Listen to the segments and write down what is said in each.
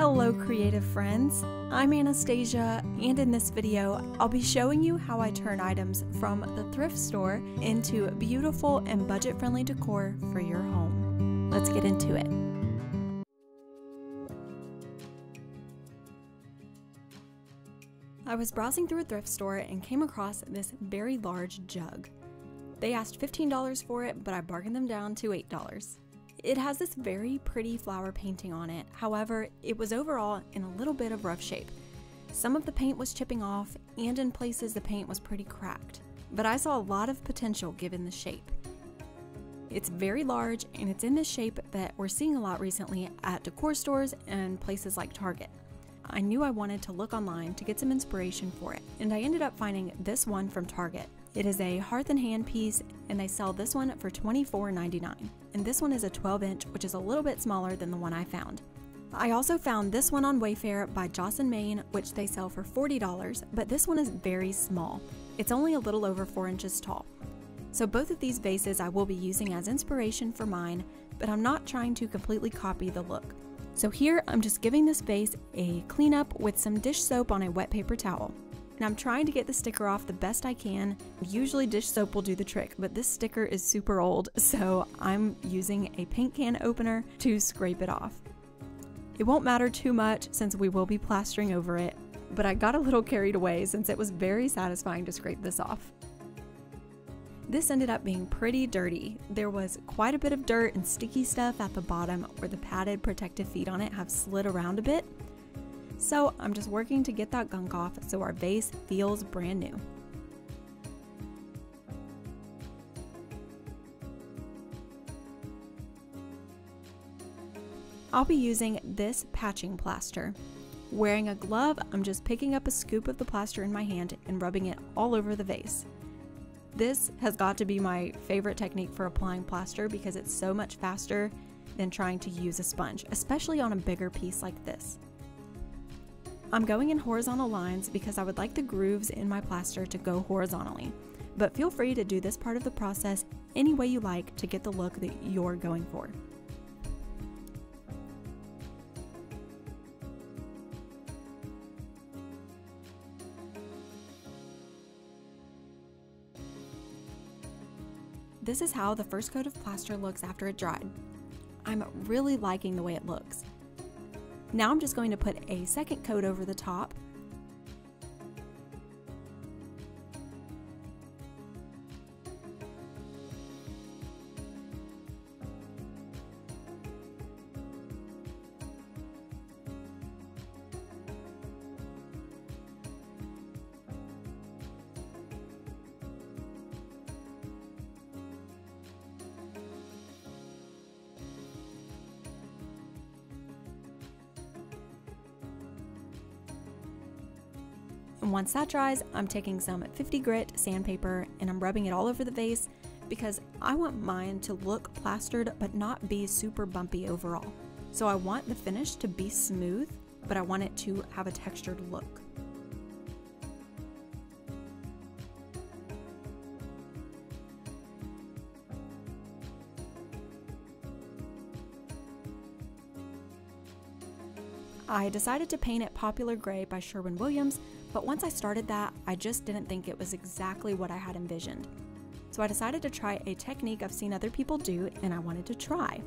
Hello creative friends, I'm Anastasia, and in this video I'll be showing you how I turn items from the thrift store into beautiful and budget-friendly decor for your home. Let's get into it. I was browsing through a thrift store and came across this very large jug. They asked $15 for it, but I bargained them down to $8. It has this very pretty flower painting on it, however, it was overall in a little bit of rough shape. Some of the paint was chipping off, and in places the paint was pretty cracked, but I saw a lot of potential given the shape. It's very large, and it's in this shape that we're seeing a lot recently at decor stores and places like Target. I knew I wanted to look online to get some inspiration for it, and I ended up finding this one from Target. It is a hearth and hand piece, and they sell this one for $24.99. And this one is a 12-inch, which is a little bit smaller than the one I found. I also found this one on Wayfair by Joss & Main, which they sell for $40, but this one is very small. It's only a little over 4 inches tall. So both of these vases I will be using as inspiration for mine, but I'm not trying to completely copy the look. So here I'm just giving this vase a cleanup with some dish soap on a wet paper towel. And I'm trying to get the sticker off the best I can. Usually dish soap will do the trick, but this sticker is super old, so I'm using a paint can opener to scrape it off. It won't matter too much since we will be plastering over it, but I got a little carried away since it was very satisfying to scrape this off. This ended up being pretty dirty. There was quite a bit of dirt and sticky stuff at the bottom where the padded protective feet on it have slid around a bit. So I'm just working to get that gunk off so our vase feels brand new. I'll be using this patching plaster. Wearing a glove, I'm just picking up a scoop of the plaster in my hand and rubbing it all over the vase. This has got to be my favorite technique for applying plaster because it's so much faster than trying to use a sponge, especially on a bigger piece like this. I'm going in horizontal lines because I would like the grooves in my plaster to go horizontally, but feel free to do this part of the process any way you like to get the look that you're going for. This is how the first coat of plaster looks after it dried. I'm really liking the way it looks. Now I'm just going to put a second coat over the top. And once that dries, I'm taking some 50 grit sandpaper and I'm rubbing it all over the vase because I want mine to look plastered but not be super bumpy overall. So I want the finish to be smooth, but I want it to have a textured look. I decided to paint it Popular Gray by Sherwin, but once I started that, I just didn't think it was exactly what I had envisioned. So I decided to try a technique I've seen other people do and I wanted to try.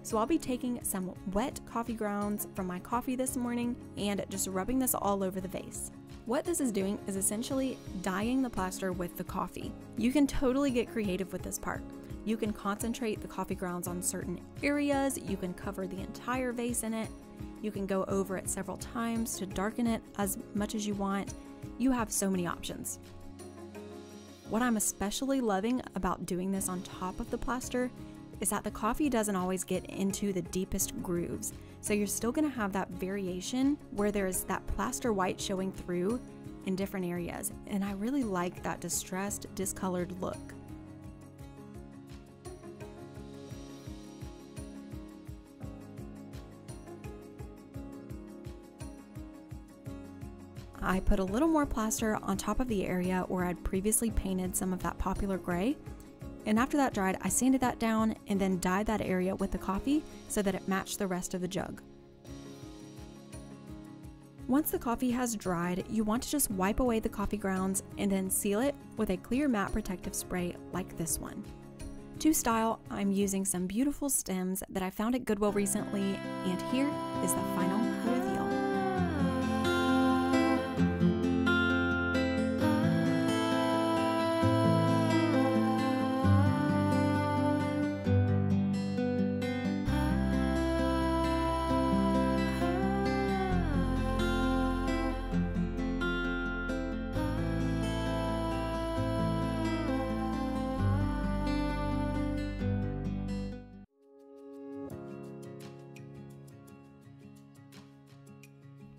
So I'll be taking some wet coffee grounds from my coffee this morning and just rubbing this all over the vase. What this is doing is essentially dyeing the plaster with the coffee. You can totally get creative with this part. You can concentrate the coffee grounds on certain areas, you can cover the entire vase in it, you can go over it several times to darken it as much as you want. You have so many options. What I'm especially loving about doing this on top of the plaster is that the coffee doesn't always get into the deepest grooves. So you're still gonna have that variation where there's that plaster white showing through in different areas. And I really like that distressed, discolored look. I put a little more plaster on top of the area where I'd previously painted some of that Popular Gray, and after that dried, I sanded that down and then dyed that area with the coffee so that it matched the rest of the jug. Once the coffee has dried, you want to just wipe away the coffee grounds and then seal it with a clear matte protective spray like this one. To style, I'm using some beautiful stems that I found at Goodwill recently, and here is the final reveal.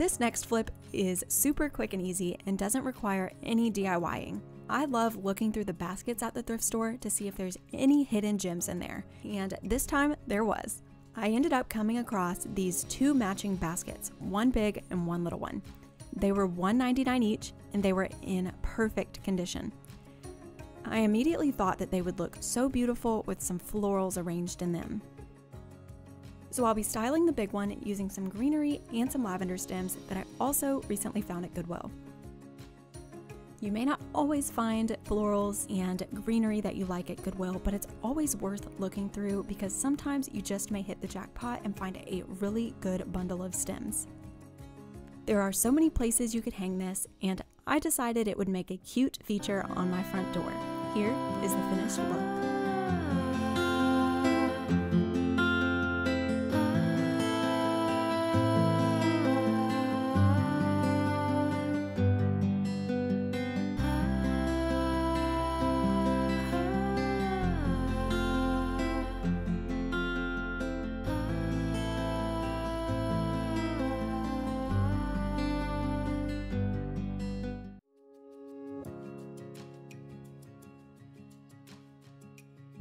This next flip is super quick and easy and doesn't require any DIYing. I love looking through the baskets at the thrift store to see if there's any hidden gems in there, and this time there was. I ended up coming across these two matching baskets, one big and one little one. They were $1.99 each and they were in perfect condition. I immediately thought that they would look so beautiful with some florals arranged in them. So I'll be styling the big one using some greenery and some lavender stems that I also recently found at Goodwill. You may not always find florals and greenery that you like at Goodwill, but it's always worth looking through because sometimes you just may hit the jackpot and find a really good bundle of stems. There are so many places you could hang this, and I decided it would make a cute feature on my front door. Here is the finished look.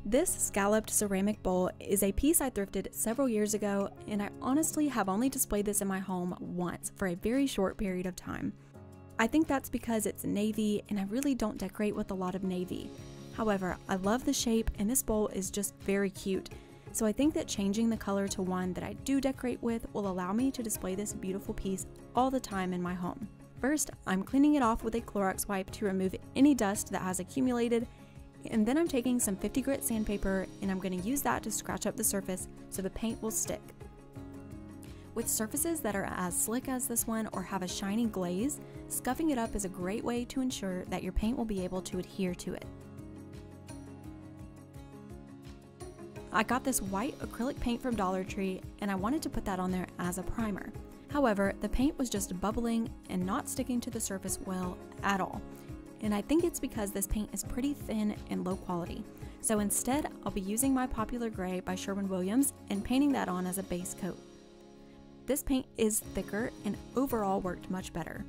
This scalloped ceramic bowl is a piece I thrifted several years ago, and I honestly have only displayed this in my home once for a very short period of time. I think that's because it's navy and I really don't decorate with a lot of navy. However, I love the shape and this bowl is just very cute, so I think that changing the color to one that I do decorate with will allow me to display this beautiful piece all the time in my home. First, I'm cleaning it off with a Clorox wipe to remove any dust that has accumulated, and then I'm taking some 50 grit sandpaper and I'm going to use that to scratch up the surface so the paint will stick. With surfaces that are as slick as this one or have a shiny glaze, scuffing it up is a great way to ensure that your paint will be able to adhere to it. I got this white acrylic paint from Dollar Tree and I wanted to put that on there as a primer. However, the paint was just bubbling and not sticking to the surface well at all. And I think it's because this paint is pretty thin and low quality. So instead, I'll be using my Popular Gray by Sherwin and painting that on as a base coat. This paint is thicker and overall worked much better.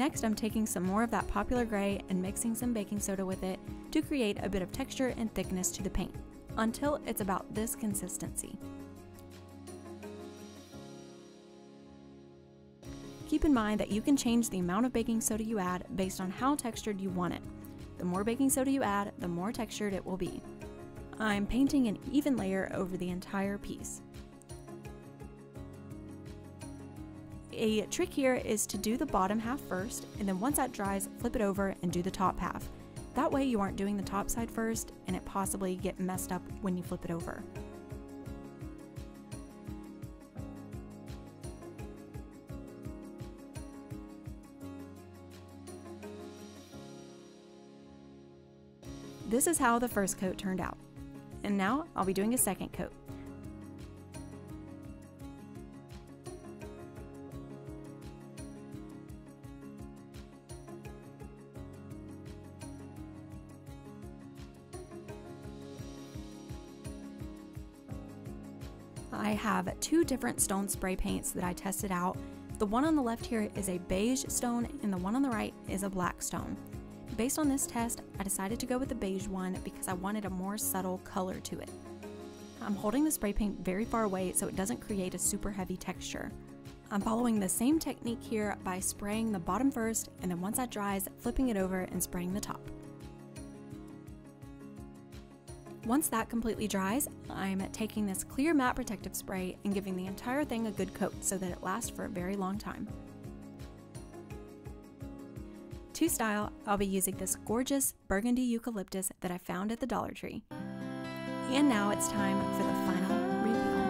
Next, I'm taking some more of that Popular Gray and mixing some baking soda with it to create a bit of texture and thickness to the paint, until it's about this consistency. Keep in mind that you can change the amount of baking soda you add based on how textured you want it. The more baking soda you add, the more textured it will be. I'm painting an even layer over the entire piece. A trick here is to do the bottom half first, and then once that dries, flip it over and do the top half. That way you aren't doing the top side first and it possibly get messed up when you flip it over. This is how the first coat turned out. And now I'll be doing a second coat. I have two different stone spray paints that I tested out. The one on the left here is a beige stone and the one on the right is a black stone. Based on this test, I decided to go with the beige one because I wanted a more subtle color to it. I'm holding the spray paint very far away so it doesn't create a super heavy texture. I'm following the same technique here by spraying the bottom first, and then once that dries, flipping it over and spraying the top. Once that completely dries, I'm taking this clear matte protective spray and giving the entire thing a good coat so that it lasts for a very long time. To style, I'll be using this gorgeous burgundy eucalyptus that I found at the Dollar Tree. And now it's time for the final reveal.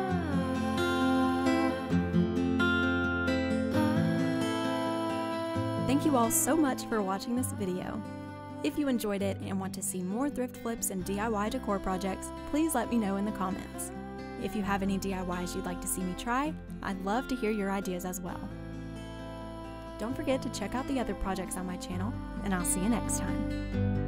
Thank you all so much for watching this video. If you enjoyed it and want to see more thrift flips and DIY decor projects, please let me know in the comments. If you have any DIYs you'd like to see me try, I'd love to hear your ideas as well. Don't forget to check out the other projects on my channel, and I'll see you next time.